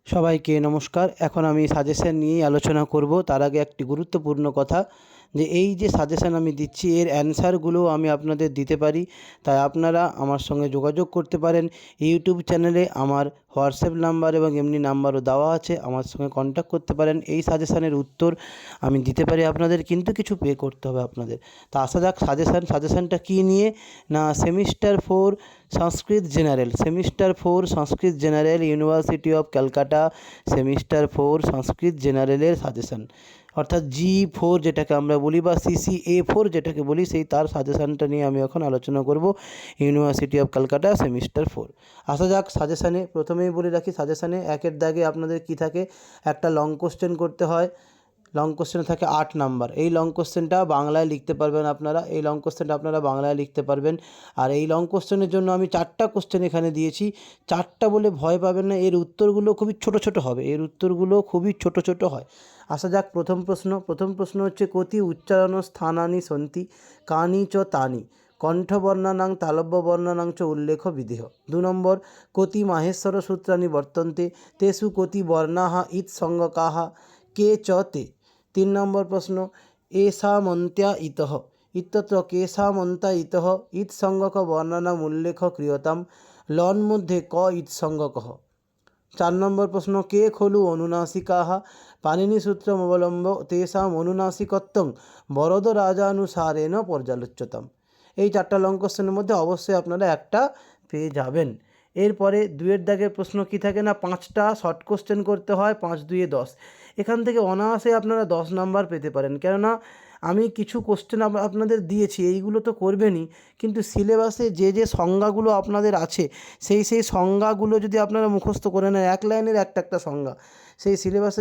সবাইকে নমস্কার। এখন আমি সাজেশন নিয়েই আলোচনা করব। তার আগে একটি গুরুত্বপূর্ণ কথা, যে এই যে সাজেশন আমি দিচ্ছি এর অ্যান্সারগুলো আমি আপনাদের দিতে পারি, তাই আপনারা আমার সঙ্গে যোগাযোগ করতে পারেন। ইউটিউব চ্যানেলে আমার হোয়াটসঅ্যাপ নাম্বার এবং এমনি নাম্বারও দেওয়া আছে, আমার সঙ্গে কন্ট্যাক্ট করতে পারেন। এই সাজেশনের উত্তর আমি দিতে পারি আপনাদের, কিন্তু কিছু পে করতে হবে আপনাদের। তা আসা যাক সাজেশনটা কী নিয়ে, না semester 4 Sanskrit general university of Calcutta semester 4 সংস্কৃত জেনারেলের সাজেশন, অর্থাৎ G4 যেটাকে আমরা বলি বা CCA4 যেটাকে বলি, সেই তার সাজেশনটা নিয়ে আমি এখন আলোচনা করব। University of Calcutta semester 4। আসা যাক সাজেশানে। প্রথমেই বলে রাখি, সাজেশানে একের দাগে আপনাদের কি থাকে, একটা লং কোশ্চেন করতে হয়। লং কোশ্চেনে থাকে 8 নাম্বার। এই লং কোশ্চেনটা বাংলায় লিখতে পারবেন আপনারা, বাংলায় লিখতে পারবেন। আর এই লং কোশ্চেনের জন্য আমি 4টা কোশ্চেন এখানে দিয়েছি। 4টা বলে ভয় পাবেন না, এর উত্তরগুলো খুবই ছোট ছোট হয়। আসা যাক প্রথম প্রশ্ন হচ্ছে, কতি উচ্চারণ স্থানানি সন্তি কানি চ তানি কণ্ঠবর্ণানাং তালব্যবর্ণানাং চ উল্লেখ বিদেহ। 2 নম্বর, কতি মাহেশ্বর সূত্রানি বর্তন্তে তেষু কতি বর্ণাঃ ইৎসঙ্গকাঃ কে চ তে। 3 নম্বর প্রশ্ন, এষামন্ত্যা ইতঃ ইত্যত্র কেষামন্ত্যা ইতঃ ইৎসঙ্গক বর্ণনাম উল্লেখ ক্রিয়তাম লন মধ্যে ক ইৎসঙ্গকঃ। 4 নম্বর প্রশ্ন, কে খলু অনুনাসিকাঃ পাণিনিসূত্রমবলম্ব্য তেষাম অনুনাসিকত্বং বরদরাজানুসারেণ পর্যালোচ্যতাম। এই 4টা লং কোশ্চেনের মধ্যে অবশ্যই আপনারা একটা পেয়ে যাবেন। এরপরে 2-এর দাগের প্রশ্ন কি থাকে না, 5টা শর্ট কোশ্চেন করতে হয়, 5 2 10। এখান থেকে অনায়াসে আপনারা 10 নাম্বার পেতে পারেন, কেননা আমি কিছু কোশ্চেন আপনাদের দিয়েছি, এইগুলো তো করবেনই, কিন্তু সিলেবাসে যে সংজ্ঞাগুলো আপনাদের আছে, সেই সংজ্ঞাগুলো যদি আপনারা মুখস্থ করে নেন, এক লাইনের একটা সংজ্ঞা, সেই সিলেবাসে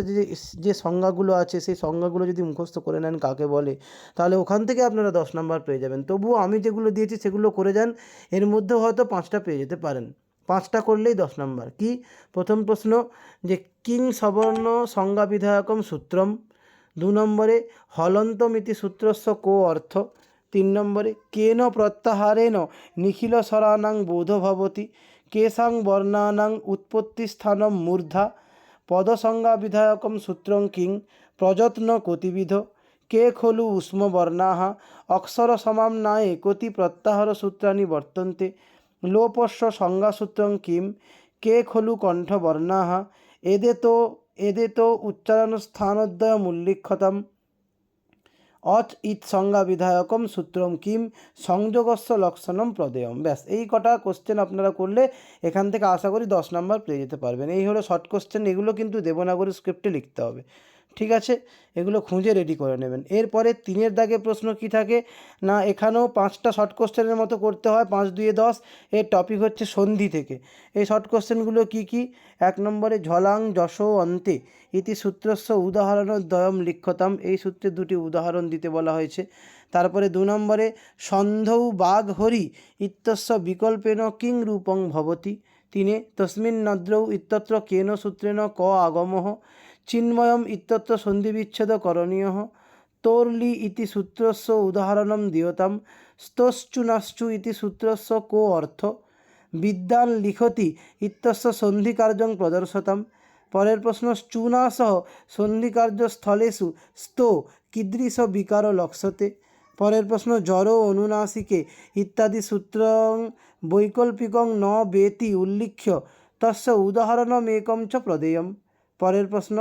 যে সংজ্ঞাগুলো আছে, সেই সংজ্ঞাগুলো যদি মুখস্থ করে নেন কাকে বলে, তাহলে ওখান থেকে আপনারা 10 নাম্বার পেয়ে যাবেন। তবুও আমি যেগুলো দিয়েছি সেগুলো করে যান, এর মধ্যেও হয়তো 5টা পেয়ে যেতে পারেন। 5টা করলেই 10 নাম্বার। কি, প্রথম প্রশ্ন, যে কিং সবর্ণ সংজ্ঞা বিধায়কম সূত্রম। 2 নম্বরে, হলন্তমিতি সূত্রস্য কো অর্থ। 3 নম্বরে, কেন প্রত্যাহারেণ নিখিলস্বরানাং বোধো ভবতি কেষাং বর্ণানাং উৎপত্তিস্থানম মূর্ধা পদসংজ্ঞা বিধায়কম সূত্রং কিং প্রযত্ন কতিবিধ কে খলু উষ্মবর্ণাঃ অক্ষরসমাম্নায়ে কতি প্রত্যাহার সূত্রাণি বর্তন্তে লোপস্য সংজ্ঞাসূত্রং কিম কে খলু কণ্ঠবর্ণাঃ এদেতো উচ্চারণস্থানদ্বয়মুল্লিখ্যতাম অচ ইৎ সংজ্ঞা বিধায়কম সূত্রম কিম সংযোগস্য লক্ষণম প্রদেয়ম। ব্যাস, এই কটা কোশ্চেন আপনারা করলে এখান থেকে আশা করি 10 নাম্বার পেয়ে যেতে পারবেন। এই হলো শর্ট কোশ্চেন, এগুলো কিন্তু দেবনাগরী স্ক্রিপ্টে লিখতে হবে, ঠিক আছে? এগুলো খুঁজে রেডি করে নেবেন। এরপরে 3-এর দাগে প্রশ্ন কি থাকে না, এখানেও 5টা শর্ট কোশ্চেনের মতো করতে হয়, 5 2 10। এর টপিক হচ্ছে সন্ধি থেকে। এই শর্ট কোশ্চেনগুলো কি কি, 1 নম্বরে, ঝলাং যশো অন্তে ইতি সূত্রস্য উদাহরণদ্বয়ম লিখ্যতাম। এই সূত্রে 2টি উদাহরণ দিতে বলা হয়েছে। তারপরে 2 নম্বরে, সন্ধৌ বাঘ হরি ইত্যস্য বিকল্পেন কিং রূপং ভবতি। 3, তস্মিন্নদ্রৌ ইত্যত্র কেন সূত্রেণ ক আগমঃ চিন্ময়ম ইত্যত্র সন্ধিবিচ্ছেদ করণীয়ঃ তোর্লি ইতি সূত্রস্য উদাহরণম দিয়তাম স্তশ্চুনাশ্চু ইতি সূত্রস্য কো অর্থ বিদ্যান লিখতি ইত্যস্য সন্ধিকার্যং প্রদর্শতাম। পরের প্রশ্ন, চুনাসহ সন্ধিকার্যস্থলেষু स्तो কীদৃশ বিকার লক্ষ্যতে। পরের প্রশ্ন, জড়ো অনুনাসিকে ইত্যাদি সূত্রং বৈকল্পিকং ন বেতি উল্লিখ্য তস্য উদাহরণমেকং চ প্রদেয়ম। পরের প্রশ্ন,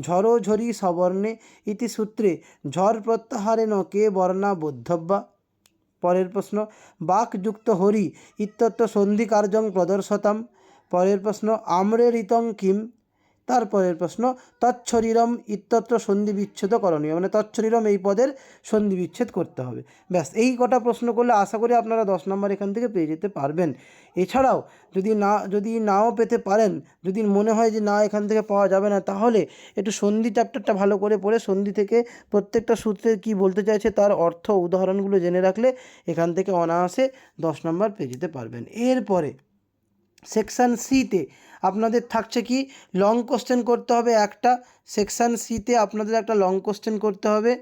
ঝরো ঝরি সবর্ণে ইতি সূত্রে ঝড় প্রত্যাহারেণ কে বর্ণা বোদ্ধব্যা। পরের প্রশ্ন, বাকযুক্ত হরি ইত্যত্র সন্ধিকার্যং প্রদর্শতাম। পরের প্রশ্ন, আম্রেরিতং কিম। তারপরের প্রশ্ন, তচ্ছরিরম ইত্যত্র সন্ধিবিচ্ছেদ করণীয়, মানে তচ্ছরিরম এই পদের সন্ধিবিচ্ছেদ করতে হবে। ব্যাস, এই কটা প্রশ্ন করলে আশা করি আপনারা 10 নম্বর এখান থেকে পেয়ে যেতে পারবেন। এছাড়াও যদি নাও পেতে পারেন, যদি মনে হয় যে না এখান থেকে পাওয়া যাবে না, তাহলে একটু সন্ধি চ্যাপ্টারটা ভালো করে পড়ে সন্ধি থেকে প্রত্যেকটা সূত্রের কী বলতে চাইছে তার অর্থ উদাহরণগুলো জেনে রাখলে এখান থেকে অনায়াসে 10 নম্বর পেয়ে যেতে পারবেন। এরপরে সেকশান সিতে আপনাদের থাকছে কি, লং কোশ্চেন করতে হবে একটা। সেকশান সিতে আপনাদের একটা লং কোশ্চেন করতে হবে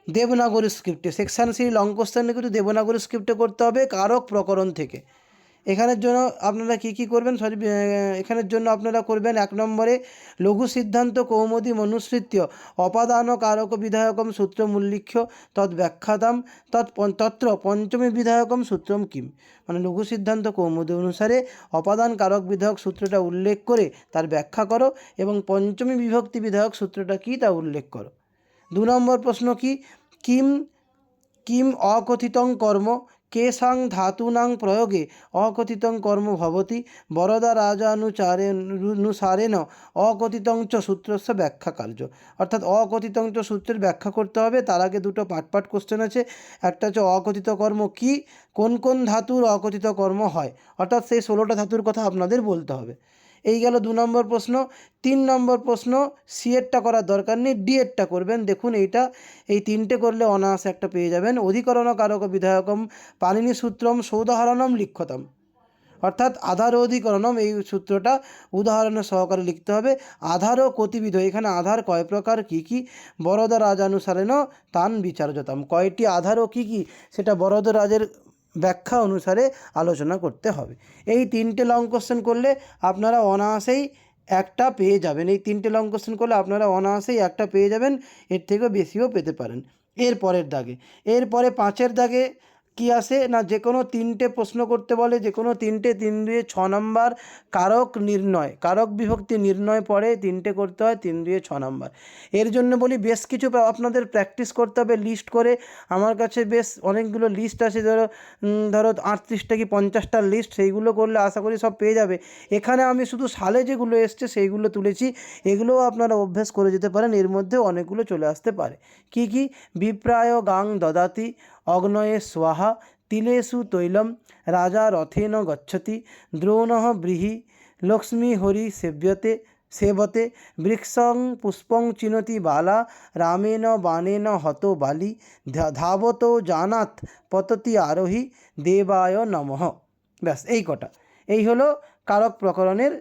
দেবনাগরী স্ক্রিপ্টে। সেকশান সি লং কোশ্চেন কিন্তু দেবনাগরী স্ক্রিপ্টে করতে হবে, কারক প্রকরণ থেকে। এখানের জন্য আপনারা কী করবেন, এখানের জন্য আপনারা করবেন 1 নম্বরে লঘু সিদ্ধান্ত কৌমুদী মনুস্মৃত্য অপাদান কারক বিধায়কম সূত্রম উল্লিখ্য তদ ব্যাখ্যাতাম তত্র পঞ্চমী বিধায়কম সূত্রম কিম। মানে লঘু সিদ্ধান্ত কৌমুদী অনুসারে অপাদান কারক বিধায়ক সূত্রটা উল্লেখ করে তার ব্যাখ্যা করো এবং পঞ্চমী বিভক্তি বিধায়ক সূত্রটা কী তা উল্লেখ করো। 2 নম্বর প্রশ্ন কি, কিম অকথিতং কর্ম কেষাং ধাতুনাং প্রয়োগে অকথিতং কর্ম ভবতি বরদা রাজানুসারেণ অকথিতং চ সূত্রস্য ব্যাখ্যা কার্য। অর্থাৎ অকথিতং চ সূত্রের ব্যাখ্যা করতে হবে। তার আগে দুটো পার্ট কোশ্চেন আছে। একটা হচ্ছে অকথিত কর্ম কি, কোন কোন ধাতুর অকথিত কর্ম হয়, অর্থাৎ সেই 16টা ধাতুর কথা আপনাদের বলতে হবে। এই গেল 2 নম্বর প্রশ্ন। 3 নম্বর প্রশ্ন সি এরটা করার দরকার নেই, ডি এরটা করবেন। দেখুন এই 3টে করলে অনায়াসে একটা পেয়ে যাবেন। অধিকরণ কারক বিধায়কম পাণিনি সূত্রম সৌদাহরণম লিখ্যতাম। অর্থাৎ আধার অধিকরণম, এই সূত্রটা উদাহরণের সহকারে লিখতে হবে। আধারও কতিবিধ, এখানে আধার কয় প্রকার কী কী, বরদা রাজানুসারেণ তান বিচার্যতাম। কয়টি আধারও কী কী সেটা বরদ রাজের ব্যাখ্যা অনুসারে আলোচনা করতে হবে। এই 3টে লং কোশ্চেন করলে আপনারা অনায়াসেই একটা পেয়ে যাবেন। এই 3টে লং কোশ্চেন করলে আপনারা অনায়াসেই একটা পেয়ে যাবেন, এর থেকেও বেশিও পেতে পারেন। এরপরে 5-এর দাগে কি আসে না, যে কোনো 3টে প্রশ্ন করতে বলে, যে কোনো 3টে 3 2 6 নম্বর কারক নির্ণয়, কারক বিভক্তি নির্ণয় পরে 3টে করতে হয়, 3 2 6 নম্বর। এর জন্য বলি বেশ কিছু আপনাদের প্র্যাকটিস করতে হবে লিস্ট করে। আমার কাছে বেশ অনেকগুলো লিস্ট আছে, ধরো 38টা কি 50টা লিস্ট, সেইগুলো করলে আশা করি সব পেয়ে যাবে। এখানে আমি শুধু সালে যেগুলো এসছে সেইগুলো তুলেছি, এগুলোও আপনারা অভ্যাস করে যেতে পারেন, এর মধ্যে অনেকগুলো চলে আসতে পারে। কি বিপ্রায় গাং দদাতি অগ্নয়ে স্বাহা তিলেষু তৈলম রাজা রথেন গচ্ছতি দ্রোণঃ ব্রীহি লক্ষ্মী হরি সেবতে বৃক্ষং পুষ্পং চিনতি বালা রামেণ বাণেন হত বালি ধাবত জানাত পততি আরোহী দেবায় নমঃ। ব্যাস এই কটা, এই হলো কারক প্রকরণের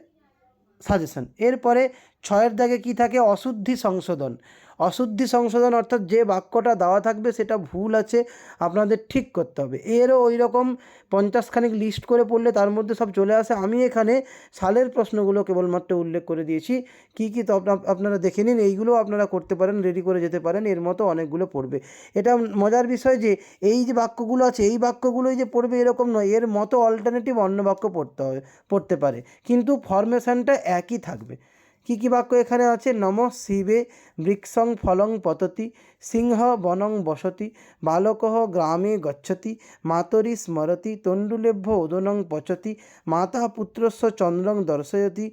সাজেশন। এরপরে 6-এর দাগে কী থাকে, অশুদ্ধি সংশোধন। অশুদ্ধি সংশোধন অর্থাৎ যে বাক্যটা দেওয়া থাকবে সেটা ভুল আছে, আপনাদের ঠিক করতে হবে। এরও ওই রকম 50খানিক লিস্ট করে পড়লে তার মধ্যে সব চলে আসে। আমি এখানে সালের প্রশ্নগুলো কেবলমাত্র উল্লেখ করে দিয়েছি, কি তো আপনারা দেখে নিন, এইগুলো আপনারা করতে পারেন, রেডি করে যেতে পারেন। এর মতো অনেকগুলো পড়বে। এটা মজার বিষয় যে এই যে বাক্যগুলো আছে, এই বাক্যগুলোই যে পড়বে এরকম নয়, এর মতো অল্টারনেটিভ অন্য বাক্য পড়তে পারে, কিন্তু ফরমেশনটা একই থাকবে। কি বাক্য এখানে আছে, নমঃ শিবে বৃক্ষং ফলং পততি সিংহ বনং বসতি বালকঃ গ্রামে গচ্ছতি মাতরি স্মরতি তণ্ডুলেভ্য ওদনং পচতি মাতা পুত্রস্য চন্দ্রং দর্শয়তি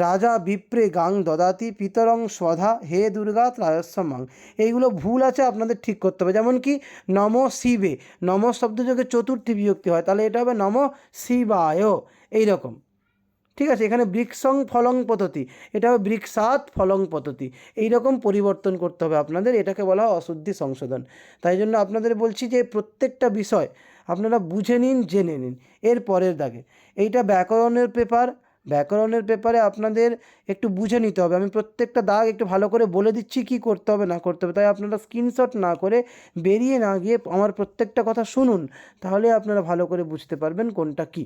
রাজা বিপ্রে গাং দদাতি পিতরং স্বধা হে দুর্গা ত্রায়স্য মাং। এইগুলো ভুল আছে, আপনাদের ঠিক করতে হবে। যেমন কি নম শিবে, নম শব্দ যোগে চতুর্থী বিভক্তি হয়, তাহলে এটা হবে নম শিবায়, এইরকম। ঠিক আছে, এখানে বৃক্ষং ফলং পততি, এটা হবে বৃক্ষাৎ ফলং পততি, এইরকম পরিবর্তন করতে হবে আপনাদের। এটাকে বলা হয় অশুদ্ধি সংশোধন। তাই জন্য আপনাদের বলছি যে প্রত্যেকটা বিষয় আপনারা বুঝে নিন, জেনে নিন। এর পরের দাগে এইটা ব্যাকরণের পেপারে আপনাদের একটু বুঝে নিতে হবে। আমি প্রত্যেকটা দাগ একটু ভালো করে বলে দিচ্ছি কি করতে হবে না করতে হবে, তাই আপনারা স্ক্রিনশট না করে বেরিয়ে না গিয়ে আমার প্রত্যেকটা কথা শুনুন, তাহলে আপনারা ভালো করে বুঝতে পারবেন কোনটা কী।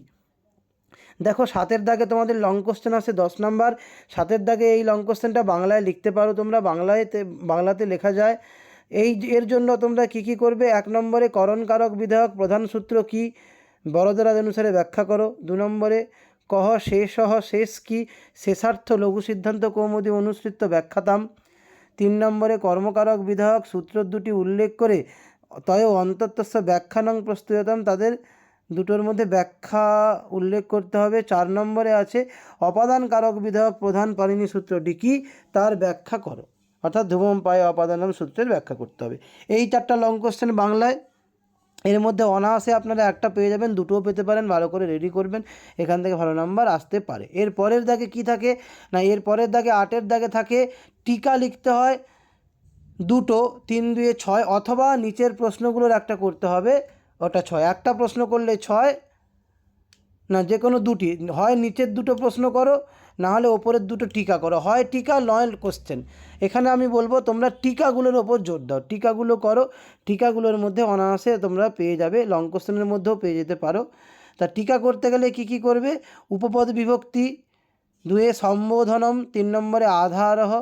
দেখো 7-এর দাগে তোমাদের লং কোশ্চেন আসে 10 নম্বর। 7-এর দাগে এই লং কোশ্চেনটা বাংলায় লিখতে পারো তোমরা, বাংলাতে লেখা যায়। এর জন্য তোমরা কি করবে, 1 নম্বরে করণ কারক বিধায়ক প্রধান সূত্র কি, বরদরাজ অনুসারে ব্যাখ্যা করো। 2 নম্বরে কহ শেষ কি, শেষার্থ লঘু সিদ্ধান্ত কৌমুদী অনুসৃত ব্যাখ্যাতাম। 3 নম্বরে কর্মকারক বিধায়ক সূত্র দুটি উল্লেখ করে তয় অন্ততস্য ব্যাখ্যানং প্রস্তুতম, তাদের দুটোর মধ্যে ব্যাখ্যা উল্লেখ করতে হবে। 4 নম্বরে আছে অপাদান কারক বিধায়ক প্রধান পাণিনি সূত্রটি কি, তার ব্যাখ্যা করো, অর্থাৎ ধ্রুবম পায় অপাদানম সূত্রের ব্যাখ্যা করতে হবে। এই 4টা লং কোশ্চেন বাংলায়, এর মধ্যে অনায়াসে আপনারা একটা পেয়ে যাবেন, দুটোও পেতে পারেন, ভালো করে রেডি করবেন, এখান থেকে ভালো নাম্বার আসতে পারে। এর পরের দাগে কি থাকে না, এর পরের দাগে 8-এর দাগে থাকে টিকা লিখতে হয় দুটো, 3 2 6, অথবা নিচের প্রশ্নগুলোর একটা করতে হবে, ওটা 6। একটা প্রশ্ন করলে 6, না যে কোনো দুটি, হয় নিচের দুটো প্রশ্ন করো, না হলে ওপরের দুটো টিকা করো, হয় টিকা নয় কোশ্চেন। এখানে আমি বলবো তোমরা টিকাগুলোর ওপর জোর দাও, টিকাগুলো করো, টিকাগুলোর মধ্যে অনায়াসে তোমরা পেয়ে যাবে, লং কোশ্চেনের মধ্যেও পেয়ে যেতে পারো। তা টিকা করতে গেলে কি করবে? উপপদ বিভক্তি, 2 সম্বোধনম, 3 নম্বরে আধারহ,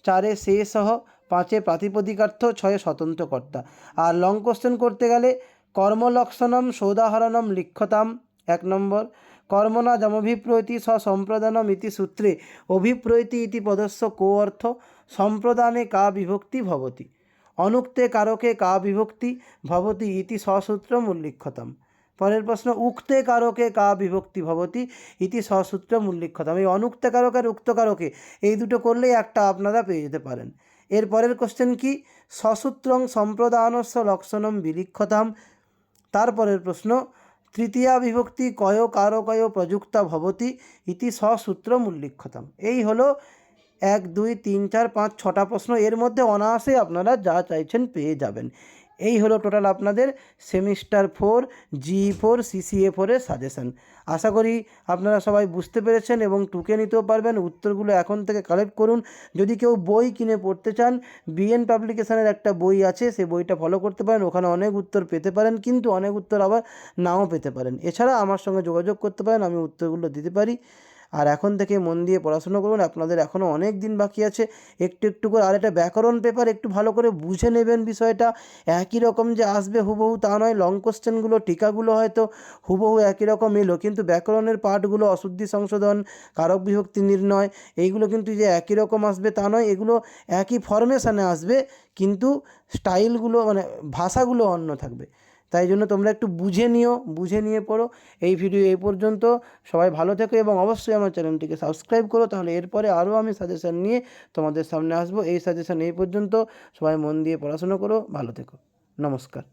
4 শেষহ, 5 প্রাতিপদিকার্থ, 6 স্বতন্ত্র কর্তা। আর লং কোশ্চেন করতে গেলে কর্মলক্ষণম সৌদাহরণম লিখ্যতাম 1 নম্বর, কর্মণা যমভিপ্রৈতি সম্প্রদানম ইতি সূত্রে অভিপ্রৈতি ইতি পদস্য কো অর্থ, সম্প্রদানে কা বিভক্তি ভবতি, অনুক্তে কারকে কা বিভক্তি ভবতি ইতি সসূত্রম উল্লিখ্যতাম। পরের প্রশ্ন, উক্তে কারকে কা বিভক্তি ভবতি ইতি সসূত্রম উল্লিখ্যতাম। এই অনুক্তে কারক আর উক্ত কারকে এই দুটো করলেই একটা আপনারা পেয়ে যেতে পারেন। এর পরের কোশ্চেন কি? সসূত্রং সম্প্রদানস্য লক্ষণম বিলিখ্যতাম। তারপরের প্রশ্ন, তৃতীয়া বিভক্তি কয় কারকয় প্রযুক্তা ভবতি ইতি সসূত্রম উল্লিখ্যতাম। এই হলো 1, 2, 3, 4, 5, 6টা প্রশ্ন। এর মধ্যে অনায়াসে আপনারা যা চাইছেন পেয়ে যাবেন। এই হলো টোটাল আপনাদের সেমিস্টার 4 GE4 CCA4 এর সাজেশান। আশা করি আপনারা সবাই বুঝতে পেরেছেন এবং টুকে নিতেও পারবেন। উত্তরগুলো এখন থেকে কালেক্ট করুন। যদি কেউ বই কিনে পড়তে চান, BN পাবলিকেশনের একটা বই আছে, সেই বইটা ফলো করতে পারেন। ওখানে অনেক উত্তর পেতে পারেন, কিন্তু অনেক উত্তর আবার নাও পেতে পারেন। এছাড়া আমার সঙ্গে যোগাযোগ করতে পারেন, আমি উত্তরগুলো দিতে পারি। আর এখন থেকে মন দিয়ে পড়াশোনা করুন, আপনাদের এখনও অনেক দিন বাকি আছে। একটু একটু করে, আর এটা ব্যাকরণ পেপার, একটু ভালো করে বুঝে নেবেন বিষয়টা। একই রকম যে আসবে হুবহু তা নয়। লং কোশ্চেনগুলো, টিকাগুলো হয়তো হুবহু একই রকম এলো, কিন্তু ব্যাকরণের পার্টগুলো, অশুদ্ধি সংশোধন, কারক বিভক্তি নির্ণয়, এইগুলো কিন্তু যে একই রকম আসবে তা নয়। এগুলো একই ফরমেশানে আসবে, কিন্তু স্টাইলগুলো মানে ভাষাগুলো অন্য থাকবে। তাই জন্য তোমরা একটু বুঝে নিও, বুঝে নিয়ে পড়ো। এই ভিডিও এই পর্যন্ত। সবাই ভালো থেকো এবং অবশ্যই আমার চ্যানেলটিকে সাবস্ক্রাইব করো, তাহলে এরপরে আরও আমি সাজেশান নিয়ে তোমাদের সামনে আসবো। এই সাজেশান এই পর্যন্ত। সবাই মন দিয়ে পড়াশোনা করো, ভালো থেকো। নমস্কার।